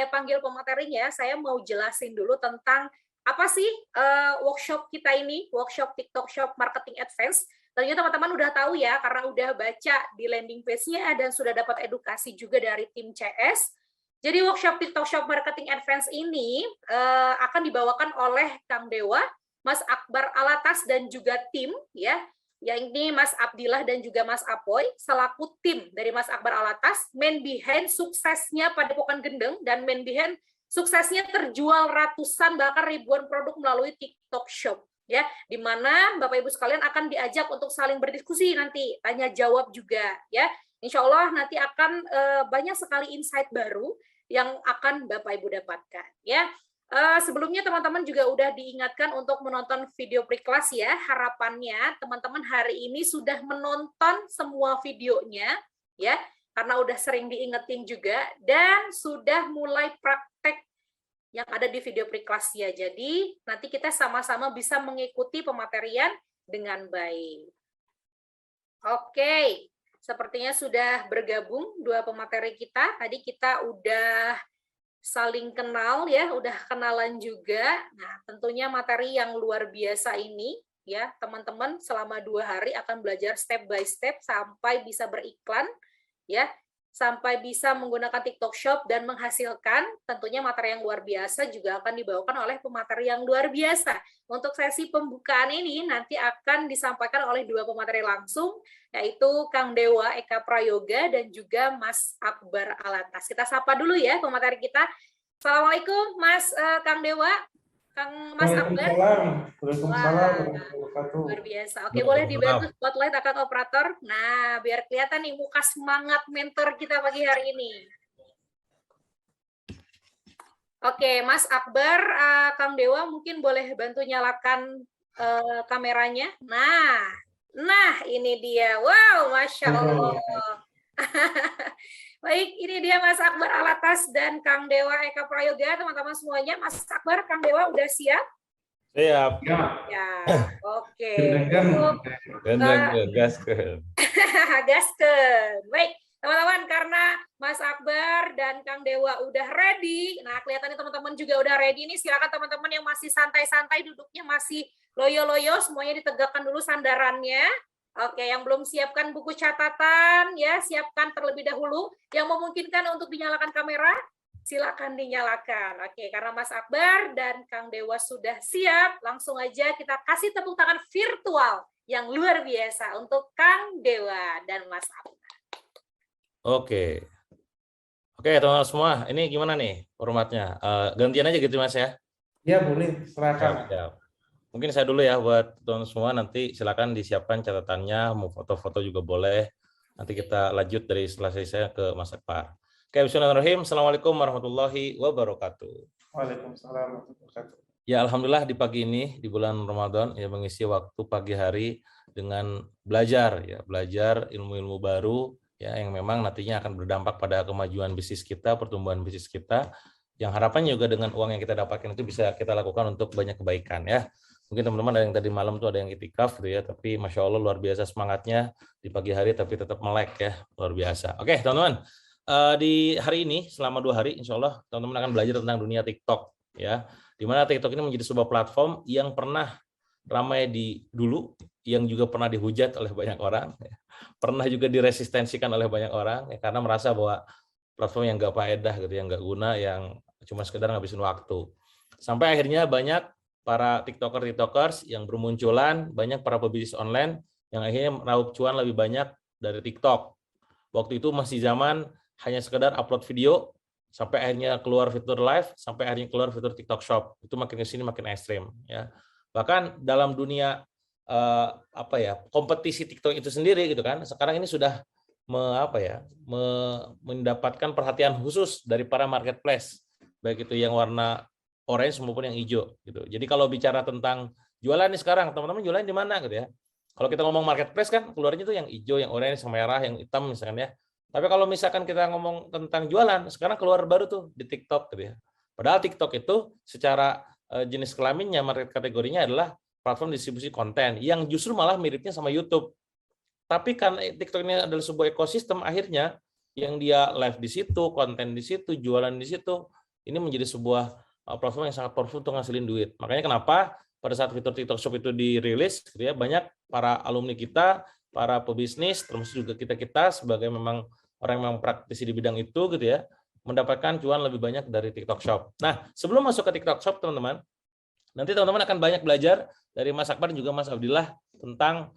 saya panggil pematerinya, saya mau jelasin dulu tentang apa sih workshop kita ini, workshop TikTok Shop Marketing Advance. Tentunya teman-teman udah tahu ya, karena udah baca di landing page-nya dan sudah dapat edukasi juga dari tim CS. Jadi workshop TikTok Shop Marketing Advance ini akan dibawakan oleh Kang Dewa, Mas Akbar Alatas dan juga tim ya. Yang ini Mas Abdillah dan juga Mas Apoy selaku tim dari Mas Akbar Alatas, main behind suksesnya Padepokan Gendeng dan main behind suksesnya terjual ratusan bahkan ribuan produk melalui TikTok Shop ya, di mana Bapak Ibu sekalian akan diajak untuk saling berdiskusi nanti, tanya jawab juga ya. Insya Allah nanti akan banyak sekali insight baru yang akan Bapak Ibu dapatkan ya. Sebelumnya teman-teman juga udah diingatkan untuk menonton video pre-class ya. Harapannya teman-teman hari ini sudah menonton semua videonya ya, karena udah sering diingetin juga dan sudah mulai praktek yang ada di video pre-class ya. Jadi nanti kita sama-sama bisa mengikuti pematerian dengan baik. Oke, sepertinya sudah bergabung dua pemateri kita. Tadi kita udah saling kenal ya, udah kenalan juga. Nah, tentunya materi yang luar biasa ini ya, teman-teman selama 2 hari akan belajar step by step sampai bisa beriklan ya, sampai bisa menggunakan TikTok Shop dan menghasilkan tentunya materi yang luar biasa juga akan dibawakan oleh pemateri yang luar biasa. Untuk sesi pembukaan ini nanti akan disampaikan oleh dua pemateri langsung, yaitu Kang Dewa Eka Prayoga dan juga Mas Akbar Alatas. Kita sapa dulu ya pemateri kita. Assalamualaikum Mas Kang Dewa, Kang Mas Akbar. Waalaikumsalam. Luar biasa. Oke, boleh dibantu spotlight akan operator. Nah, biar kelihatan nih muka semangat mentor kita pagi hari ini. Oke, Mas Akbar, Kang Dewa mungkin boleh bantu nyalakan kameranya. Nah, ini dia. Wow, Masya Allah. Baik, ini dia Mas Akbar Alatas dan Kang Dewa Eka Prayoga, teman-teman semuanya. Mas Akbar, Kang Dewa udah siap? Siap. Ya, oke. Gaskeun. Gaskeun. Baik, teman-teman, karena Mas Akbar dan Kang Dewa udah ready, nah kelihatannya teman-teman juga udah ready nih, silakan teman-teman yang masih santai-santai duduknya, masih loyo-loyo, semuanya ditegakkan dulu sandarannya. Oke, yang belum siapkan buku catatan, ya siapkan terlebih dahulu. Yang memungkinkan untuk dinyalakan kamera, silakan dinyalakan. Oke, karena Mas Akbar dan Kang Dewa sudah siap, langsung aja kita kasih tepuk tangan virtual yang luar biasa untuk Kang Dewa dan Mas Akbar. Oke, teman-teman semua, ini gimana nih formatnya? Gantian aja gitu Mas ya? Ya boleh, silakan. Siap. Mungkin saya dulu ya buat teman-teman semua, nanti silakan disiapkan catatannya, mau foto-foto juga boleh. Nanti kita lanjut dari setelah saya ke Mas Akbar. Oke, bismillahirrahmanirrahim. Assalamualaikum warahmatullahi wabarakatuh. Waalaikumsalam warahmatullahi wabarakatuh. Ya, alhamdulillah di pagi ini di bulan Ramadan ya mengisi waktu pagi hari dengan belajar ilmu-ilmu baru ya yang memang nantinya akan berdampak pada kemajuan bisnis kita, pertumbuhan bisnis kita. Yang harapannya juga dengan uang yang kita dapatkan itu bisa kita lakukan untuk banyak kebaikan ya. Mungkin teman-teman ada yang tadi malam tuh ada yang itikaf gitu ya, tapi Masya Allah luar biasa semangatnya di pagi hari tapi tetap melek ya, luar biasa. Oke teman-teman, di hari ini selama 2 hari insya Allah teman-teman akan belajar tentang dunia TikTok ya, di mana TikTok ini menjadi sebuah platform yang pernah ramai dulu, yang juga pernah dihujat oleh banyak orang ya. Pernah juga diresistensikan oleh banyak orang ya, karena merasa bahwa platform yang nggak faedah gitu, yang nggak guna, yang cuma sekedar ngabisin waktu. Sampai akhirnya banyak para tiktokers yang bermunculan, banyak para pebisnis online yang akhirnya meraup cuan lebih banyak dari TikTok. Waktu itu masih zaman hanya sekedar upload video, sampai akhirnya keluar fitur live, sampai akhirnya keluar fitur TikTok Shop. Itu makin ke sini makin ekstrim ya. Bahkan dalam dunia kompetisi TikTok itu sendiri gitu kan, sekarang ini sudah mendapatkan perhatian khusus dari para marketplace, baik itu yang warna orange maupun yang hijau gitu. Jadi kalau bicara tentang jualan nih sekarang, teman-teman jualan di mana gitu ya. Kalau kita ngomong marketplace kan keluarnya tuh yang hijau, yang orange, yang merah, yang hitam misalkan ya. Tapi kalau misalkan kita ngomong tentang jualan, sekarang keluar baru tuh di TikTok gitu ya. Padahal TikTok itu secara jenis kelaminnya, market kategorinya adalah platform distribusi konten yang justru malah miripnya sama YouTube. Tapi karena TikTok ini adalah sebuah ekosistem, akhirnya yang dia live di situ, konten di situ, jualan di situ, ini menjadi sebuah platform yang sangat powerful untuk ngasilin duit. Makanya kenapa pada saat fitur TikTok Shop itu dirilis, gitu ya, banyak para alumni kita, para pebisnis, termasuk juga kita sebagai memang orang yang memang praktisi di bidang itu, gitu ya, mendapatkan cuan lebih banyak dari TikTok Shop. Nah, sebelum masuk ke TikTok Shop, teman-teman, nanti teman-teman akan banyak belajar dari Mas Akbar dan juga Mas Abdillah tentang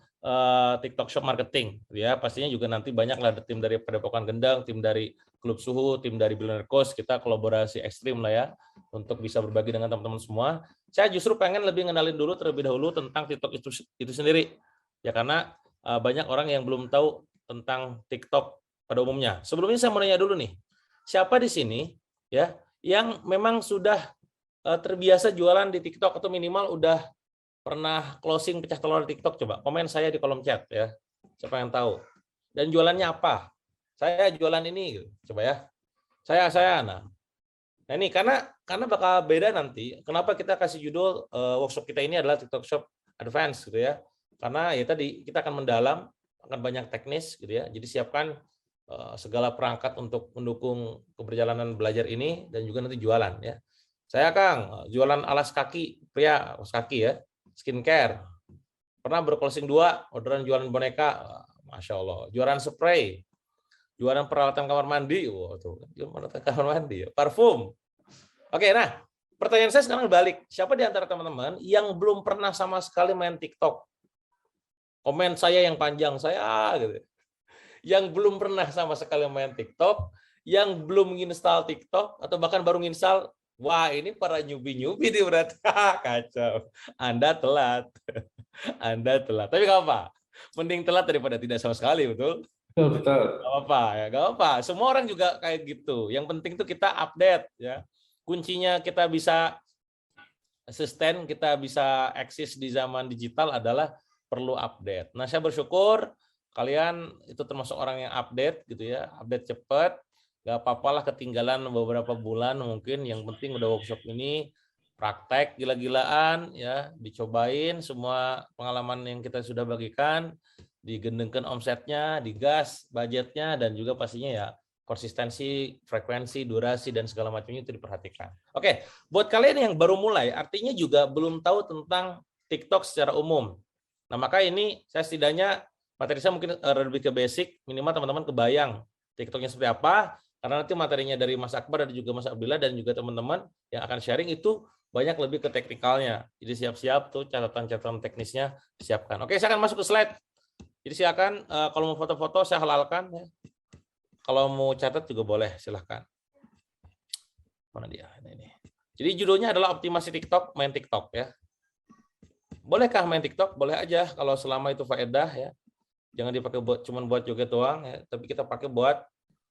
TikTok Shop marketing, ya. Pastinya juga nanti banyak lah tim dari Padepokan Gendang, tim dari Klub Suhu, tim dari Billionaire Coach, kita kolaborasi ekstrim lah ya untuk bisa berbagi dengan teman-teman semua. Saya justru pengen lebih ngenalin dulu terlebih dahulu tentang TikTok itu sendiri, ya, karena banyak orang yang belum tahu tentang TikTok pada umumnya. Sebelumnya saya mau nanya dulu nih, siapa di sini ya yang memang sudah terbiasa jualan di TikTok atau minimal udah pernah closing pecah telur di TikTok? Coba komen saya di kolom chat ya. Siapa yang tahu? Dan jualannya apa? Saya jualan ini, coba ya. Saya Nah ini karena bakal beda nanti. Kenapa kita kasih judul workshop kita ini adalah TikTok Shop Advance, gitu ya? Karena ya tadi kita akan mendalam, akan banyak teknis, gitu ya. Jadi siapkan segala perangkat untuk mendukung keberjalanan belajar ini dan juga nanti jualan ya. Saya Kang jualan alas kaki pria, alas kaki ya, skincare. Pernah berclosing 2, orderan jualan boneka, Masya Allah. Jualan spray, jualan peralatan kamar mandi, peralatan kamar mandi, parfum. Oke, nah pertanyaan saya sekarang balik. Siapa di antara teman-teman yang belum pernah sama sekali main TikTok? Komen saya yang panjang, saya gitu. Yang belum pernah sama sekali main TikTok, yang belum menginstal TikTok, atau bahkan baru menginstal, wah ini para nyubi-nyubi nih berarti. Kacau. Anda telat. Anda telat. Tapi nggak apa. Mending telat daripada tidak sama sekali, betul? Betul. Gak apa ya, gak apa. Semua orang juga kayak gitu. Yang penting tuh kita update ya. Kuncinya kita bisa sustain, kita bisa eksis di zaman digital adalah perlu update. Nah, saya bersyukur kalian itu termasuk orang yang update gitu ya, update cepat. Gak apa-apalah ketinggalan beberapa bulan mungkin. Yang penting udah workshop ini praktek gila-gilaan ya, dicobain semua pengalaman yang kita sudah bagikan, digendengkan omsetnya, digas budgetnya, dan juga pastinya ya konsistensi, frekuensi, durasi, dan segala macamnya itu diperhatikan. Oke, buat kalian yang baru mulai, artinya juga belum tahu tentang TikTok secara umum. Nah, maka ini saya setidaknya materi saya mungkin lebih ke basic, minimal teman-teman kebayang TikToknya seperti apa, karena nanti materinya dari Mas Akbar dan juga Mas Abdillah dan juga teman-teman yang akan sharing itu banyak lebih ke teknikalnya. Jadi siap-siap tuh catatan-catatan teknisnya disiapkan. Oke, saya akan masuk ke slide. Jadi silakan kalau mau foto-foto saya halalkan ya. Kalau mau catat juga boleh, silahkan. Mana dia? Ini. Jadi judulnya adalah optimasi TikTok, main TikTok ya. Bolehkah main TikTok? Boleh aja kalau selama itu faedah ya. Jangan dipakai cuman buat joget doang ya, tapi kita pakai buat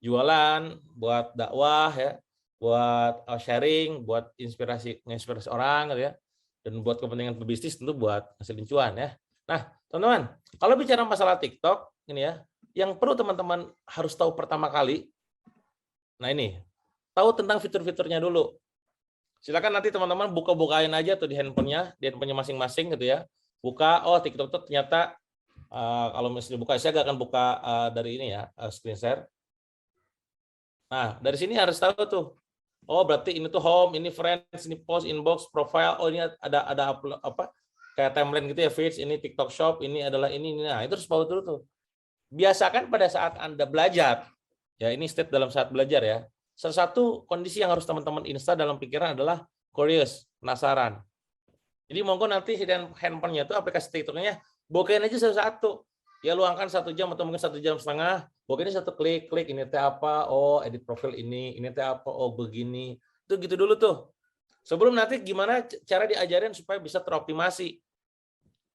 jualan, buat dakwah ya, buat sharing, buat inspirasi orang gitu ya. Dan buat kepentingan pebisnis tentu buat hasilin cuan ya. Nah, teman-teman, kalau bicara masalah TikTok ini ya, yang perlu teman-teman harus tahu pertama kali, nah ini, tahu tentang fitur-fiturnya dulu. Silakan nanti teman-teman buka-bukain aja tuh di handphonenya masing-masing gitu ya. Buka, oh TikTok tuh ternyata, kalau misalnya buka, saya gak akan buka dari ini ya, screen share. Nah, dari sini harus tahu tuh, oh berarti ini tuh home, ini friends, ini post, inbox, profile, oh ini ada apa, kayak timeline gitu ya, feeds, ini TikTok Shop, ini adalah ini. Nah, itu harus tahu dulu tuh. Biasakan pada saat Anda belajar, ya ini step dalam saat belajar ya, salah satu kondisi yang harus teman-teman install dalam pikiran adalah curious, penasaran. Jadi monggo nanti hidden handphonenya itu aplikasi TikToknya, bukain aja satu-satu. Ya luangkan 1 jam atau mungkin 1,5 jam, bukain satu klik, ini teh apa, oh edit profil ini teh apa, oh begini. Itu gitu dulu tuh. Sebelum nanti gimana cara diajarin supaya bisa teroptimasi.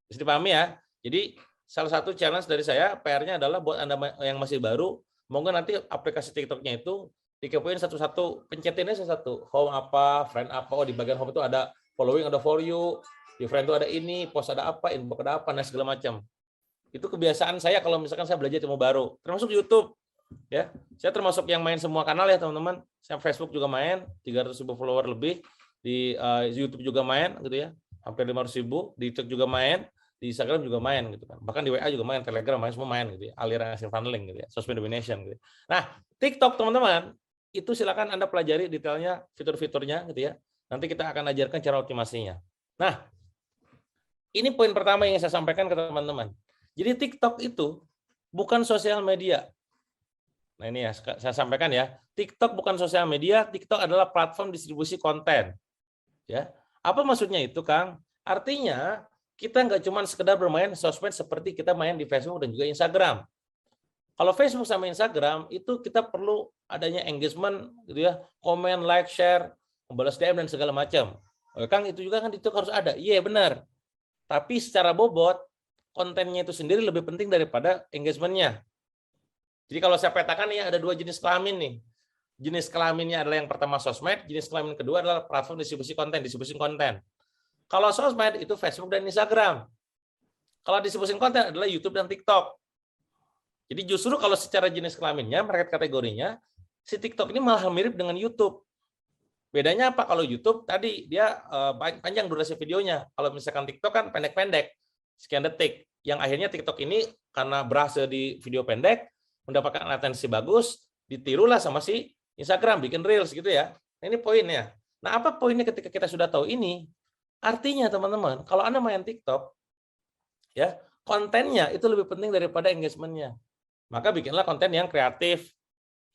Bisa dipahami ya. Jadi salah satu challenge dari saya, PR-nya adalah buat Anda yang masih baru, monggo nanti aplikasi TikTok-nya itu dikepoin satu-satu, pencetinnya satu-satu. Home apa, friend apa, oh di bagian home itu ada following, ada for you, di friend itu ada ini, post ada apa, inbox ada apa, dan segala macam. Itu kebiasaan saya kalau misalkan saya belajar ilmu baru, termasuk YouTube. Ya, saya termasuk yang main semua kanal ya teman-teman. Saya Facebook juga main, 300.000 follower lebih, di YouTube juga main gitu ya, hampir 500.000, di TikTok juga main, di Instagram juga main gitu kan, bahkan di WA juga main, Telegram main, semua main gitu ya, aliran hasil funneling gitu ya, social domination gitu. Nah, TikTok teman-teman itu silakan Anda pelajari detailnya, fitur-fiturnya gitu ya. Nanti kita akan ajarkan cara optimasinya. Nah, ini poin pertama yang saya sampaikan ke teman-teman. Jadi TikTok itu bukan sosial media. Nah ini ya, saya sampaikan ya. TikTok bukan sosial media, TikTok adalah platform distribusi konten. Ya, apa maksudnya itu, Kang? Artinya kita nggak cuma sekedar bermain sosmed seperti kita main di Facebook dan juga Instagram. Kalau Facebook sama Instagram itu kita perlu adanya engagement, gitu ya, komen, like, share, membalas DM dan segala macam. Kang, itu juga kan TikTok harus ada. Iya benar. Tapi secara bobot kontennya itu sendiri lebih penting daripada engagement-nya. Jadi kalau saya petakan nih ada 2 jenis kelamin nih. Jenis kelaminnya adalah yang pertama sosmed, jenis kelamin kedua adalah platform distribusi konten. Kalau sosmed itu Facebook dan Instagram. Kalau distribusi konten adalah YouTube dan TikTok. Jadi justru kalau secara jenis kelaminnya, market kategorinya, si TikTok ini malah mirip dengan YouTube. Bedanya apa? Kalau YouTube tadi dia panjang durasi videonya. Kalau misalkan TikTok kan pendek-pendek, sekian detik. Yang akhirnya TikTok ini karena berhasil di video pendek, mendapatkan atensi bagus, ditirulah sama si Instagram, bikin Reels gitu ya. Nah, ini poinnya. Nah, apa poinnya ketika kita sudah tahu ini? Artinya teman-teman, kalau Anda main TikTok, ya kontennya itu lebih penting daripada engagement-nya. Maka bikinlah konten yang kreatif.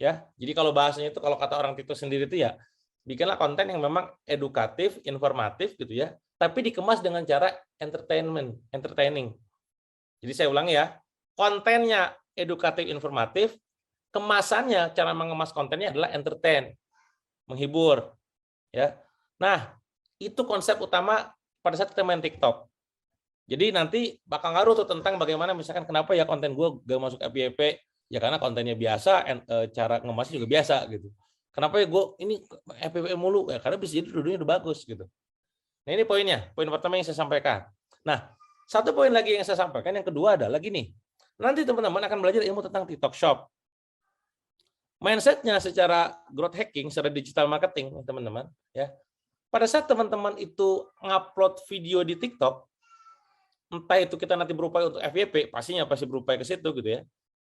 Ya, jadi kalau bahasanya itu, kalau kata orang TikTok sendiri itu ya, bikinlah konten yang memang edukatif, informatif gitu ya, tapi dikemas dengan cara entertaining. Jadi saya ulangi ya, kontennya edukatif, informatif, kemasannya, cara mengemas kontennya adalah entertain, menghibur. Ya, nah itu konsep utama pada saat kita main TikTok. Jadi nanti bakal ngaruh tuh tentang bagaimana misalkan kenapa ya konten gue gak masuk FYP, ya karena kontennya biasa, cara ngemasnya juga biasa gitu. Kenapa ya gue ini FYP mulu? Ya karena bisa jadi dulunya udah bagus gitu. Nah ini poinnya, poin pertama yang saya sampaikan. Nah, satu poin lagi yang saya sampaikan, yang kedua adalah gini. Nanti teman-teman akan belajar ilmu tentang TikTok Shop. Mindsetnya secara growth hacking, secara digital marketing, teman-teman. Ya. Pada saat teman-teman itu ngupload video di TikTok, entah itu kita nanti berupaya untuk FYP, pastinya pasti berupaya ke situ gitu ya.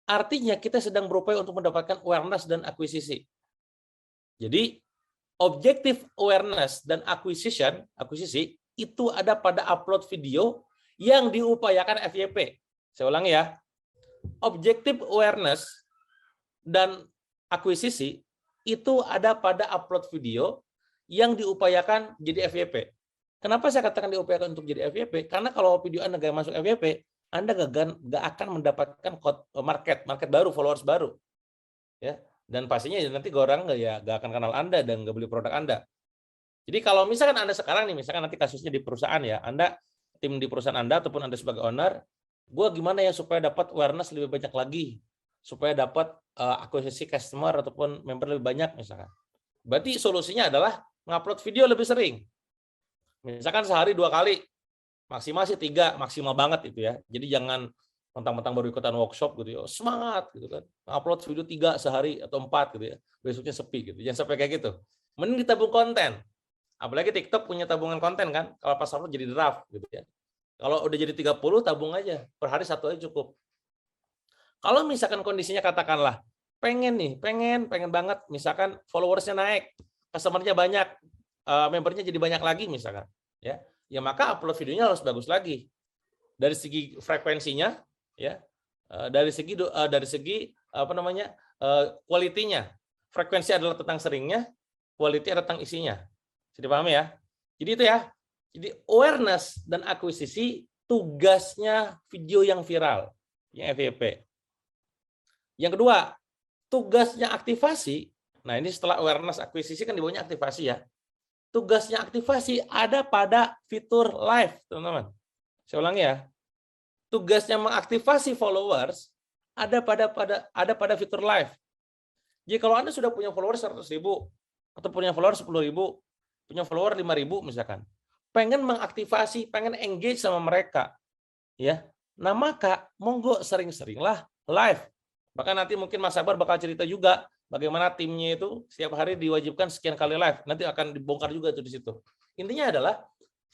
Artinya kita sedang berupaya untuk mendapatkan awareness dan akuisisi. Jadi objektif awareness dan akuisisi itu ada pada upload video yang diupayakan FYP. Saya ulangi ya. Objektif awareness dan akuisisi itu ada pada upload video yang diupayakan jadi FYP. Kenapa saya katakan diupayakan untuk jadi FYP? Karena kalau video Anda nggak masuk FYP, Anda nggak akan mendapatkan market baru, followers baru. Ya. Dan pastinya nanti orang nggak akan kenal Anda dan nggak beli produk Anda. Jadi kalau misalkan Anda sekarang nih, misalkan nanti kasusnya di perusahaan ya, Anda tim di perusahaan Anda ataupun Anda sebagai owner, gue gimana ya supaya dapat awareness lebih banyak lagi, supaya dapat akuisisi customer ataupun member lebih banyak misalkan. Berarti solusinya adalah ngupload video lebih sering. Misalkan sehari 2 kali, maksimal sih 3, maksimal banget itu ya. Jadi jangan mentang-mentang baru ikutan workshop gitu ya, semangat gitu kan. Upload video 3 sehari atau 4 gitu ya. Besoknya sepi gitu. Jangan sampai kayak gitu. Mending ditabung konten. Apalagi TikTok punya tabungan konten kan. Kalau pas upload jadi draft gitu ya. Kalau udah jadi 30 tabung aja. Per hari 1 aja cukup. Kalau misalkan kondisinya katakanlah pengen banget misalkan followersnya naik, customer-nya banyak, membernya jadi banyak lagi misalkan, ya maka upload videonya harus bagus lagi dari segi frekuensinya, ya dari segi kualitinya. Frekuensi adalah tentang seringnya, quality adalah tentang isinya. Sudah paham ya? Jadi itu ya. Jadi awareness dan akuisisi tugasnya video yang viral, yang FYP. Yang kedua, tugasnya aktivasi. Nah ini setelah awareness akuisisi kan di bawahnya aktivasi ya. Tugasnya aktivasi ada pada fitur live, teman-teman. Saya ulangi ya. Tugasnya mengaktifasi followers ada pada fitur live. Jadi kalau Anda sudah punya followers 100.000 atau punya followers 10.000, punya follower 5.000 misalkan, pengen mengaktifasi, pengen engage sama mereka, ya. Nah maka monggo sering-seringlah live. Bahkan nanti mungkin Mas Sabar bakal cerita juga bagaimana timnya itu setiap hari diwajibkan sekian kali live. Nanti akan dibongkar juga tuh di situ. Intinya adalah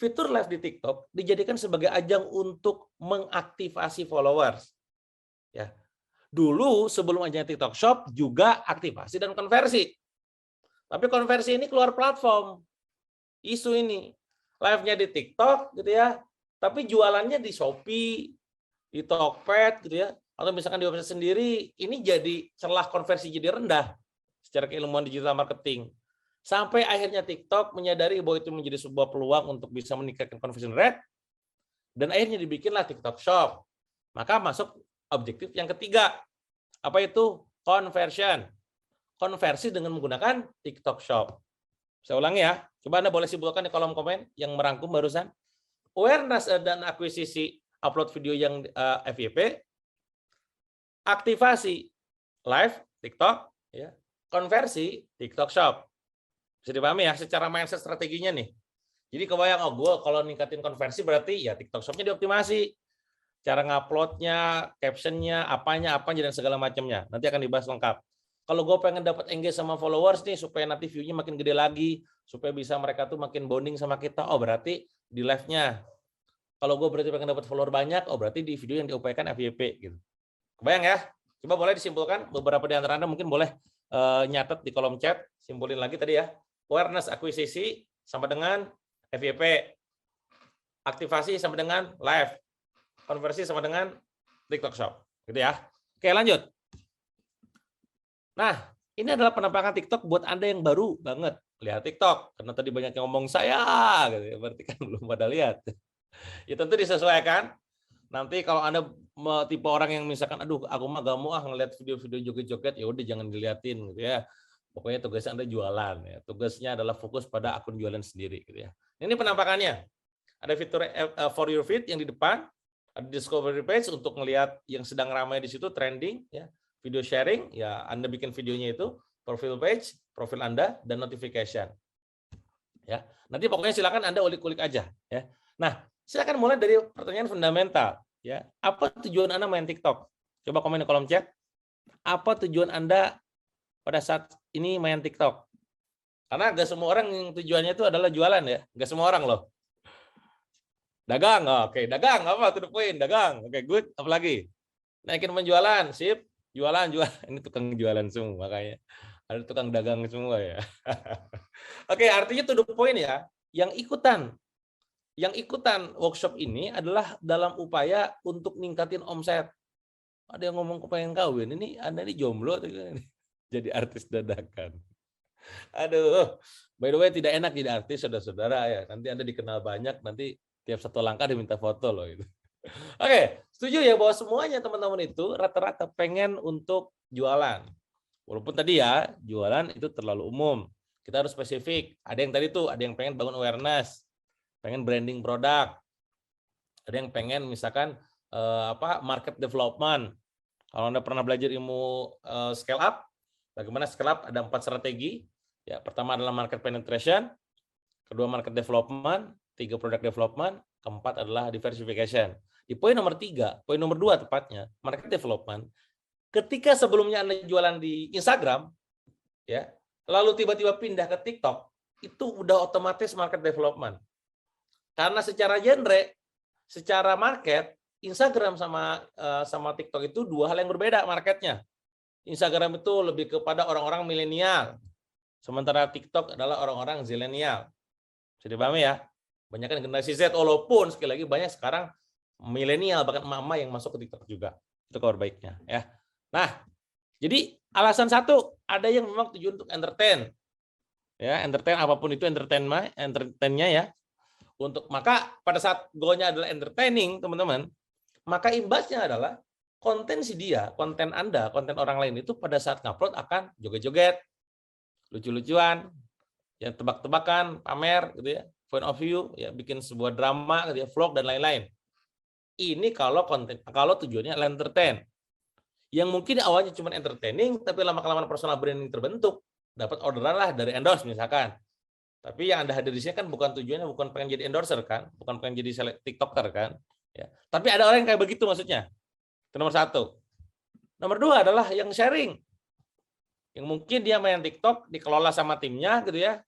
fitur live di TikTok dijadikan sebagai ajang untuk mengaktifasi followers. Ya. Dulu sebelum adanya TikTok Shop juga aktivasi dan konversi. Tapi konversi ini keluar platform. Isu ini. Live-nya di TikTok gitu ya. Tapi jualannya di Shopee, di Tokped gitu ya. Atau misalkan di website sendiri, ini jadi celah konversi jadi rendah secara keilmuan digital marketing. Sampai akhirnya TikTok menyadari bahwa itu menjadi sebuah peluang untuk bisa meningkatkan conversion rate, dan akhirnya dibikinlah TikTok Shop. Maka masuk objektif yang ketiga. Apa itu? Conversion. Konversi dengan menggunakan TikTok Shop. Saya ulangi ya. Coba Anda boleh simpulkan di kolom komen yang merangkum barusan. Awareness dan akuisisi upload video yang FYP, aktivasi live TikTok, ya, konversi TikTok Shop. Bisa dipahami ya secara mindset strateginya nih. Jadi kebayang, oh gue kalau ningkatin konversi berarti ya TikTok Shop-nya dioptimasi. Cara nguploadnya, captionnya, apanya, dan segala macamnya. Nanti akan dibahas lengkap. Kalau gue pengen dapat engage sama followers nih, supaya nanti view-nya makin gede lagi, supaya bisa mereka tuh makin bonding sama kita, oh berarti di live-nya. Kalau gue berarti pengen dapat follower banyak, oh berarti di video yang diupayakan FYP gitu. Kebayang ya? Coba boleh disimpulkan, beberapa di antara Anda mungkin boleh nyatet di kolom chat, simpulin lagi tadi ya. Awareness akuisisi sama dengan FYP. Aktivasi sama dengan live. Konversi sama dengan TikTok Shop. Gitu ya. Oke, lanjut. Nah, ini adalah penampakan TikTok buat Anda yang baru banget lihat TikTok. Karena tadi banyak yang ngomong saya, gitu. Berarti kan belum pada lihat. Ya tentu disesuaikan. Nanti kalau Anda tipe orang yang misalkan, aduh aku mah gak mau ngeliat video-video joget-joget, ya udah jangan diliatin gitu ya. Pokoknya tugasnya Anda jualan ya. Tugasnya adalah fokus pada akun jualan sendiri gitu ya. Ini penampakannya. Ada fitur for your feed yang di depan, ada discovery page untuk melihat yang sedang ramai di situ trending ya. Video sharing, ya Anda bikin videonya itu, profile page, profil Anda, dan notification. Ya, nanti pokoknya silakan Anda ulik-ulik aja. Ya. Nah, silakan mulai dari pertanyaan fundamental. Ya, apa tujuan Anda main TikTok? Coba komen di kolom chat. Apa tujuan Anda pada saat ini main TikTok? Karena nggak semua orang yang tujuannya itu adalah jualan ya, nggak semua orang loh. Dagang, oke, dagang apa? To the point, dagang, oke, good. Apalagi? Naikin penjualan, sip. Jualan. Ini tukang jualan semua makanya. Ada tukang dagang semua ya. Oke, artinya to the point ya. Yang ikutan workshop ini adalah dalam upaya untuk ningkatin omset. Ada yang ngomong kepengen kawin, ini Anda ini jomblo atau gimana? Jadi artis dadakan. Aduh, by the way tidak enak jadi artis saudara-saudara ya. Nanti Anda dikenal banyak, nanti tiap satu langkah diminta foto loh itu. Oke, setuju ya bahwa semuanya teman-teman itu rata-rata pengen untuk jualan. Walaupun tadi ya, jualan itu terlalu umum. Kita harus spesifik. Ada yang tadi tuh, ada yang pengen bangun awareness, pengen branding produk. Ada yang pengen misalkan market development. Kalau Anda pernah belajar ilmu scale up, bagaimana scale up ada 4 strategi. Ya, pertama adalah market penetration, kedua market development, 3 product development, keempat adalah diversification. Di poin nomor 3, poin nomor 2 tepatnya, market development. Ketika sebelumnya Anda jualan di Instagram, ya, lalu tiba-tiba pindah ke TikTok, itu udah otomatis market development. Karena secara genre, secara market, Instagram sama TikTok itu 2 hal yang berbeda marketnya. Instagram itu lebih kepada orang-orang milenial, sementara TikTok adalah orang-orang zilenial. Bisa dipahami ya? Banyak kan generasi Z, walaupun sekali lagi banyak sekarang milenial bahkan emak-emak yang masuk ke TikTok juga. Itu kabar baiknya ya. Nah, jadi alasan satu, ada yang memang tujuan untuk entertain. Ya, entertain apapun itu entertainnya ya. Maka pada saat goalnya adalah entertaining, teman-teman, maka imbasnya adalah konten konten Anda, konten orang lain itu pada saat ngupload akan joget-joget, lucu-lucuan, ya tebak-tebakan, pamer gitu ya, point of view, ya bikin sebuah drama gitu ya, vlog dan lain-lain. Ini kalau tujuannya adalah entertain. Yang mungkin awalnya cuma entertaining, tapi lama-kelamaan personal branding terbentuk, dapat orderan lah dari endorse misalkan. Tapi yang Anda hadir di sini kan bukan tujuannya bukan pengen jadi endorser kan, bukan pengen jadi TikToker kan. Ya. Tapi ada orang yang kayak begitu maksudnya. Itu nomor 1. Nomor 2 adalah yang sharing. Yang mungkin dia main TikTok dikelola sama timnya gitu ya,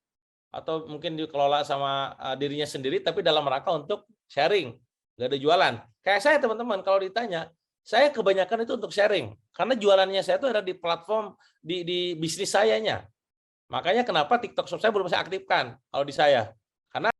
atau mungkin dikelola sama dirinya sendiri, tapi dalam rangka untuk sharing. Nggak ada jualan. Kayak saya teman-teman, kalau ditanya, saya kebanyakan itu untuk sharing. Karena jualannya saya itu ada di platform, di bisnis sayanya. Makanya kenapa TikTok Shop saya belum saya aktifkan kalau di saya. Karena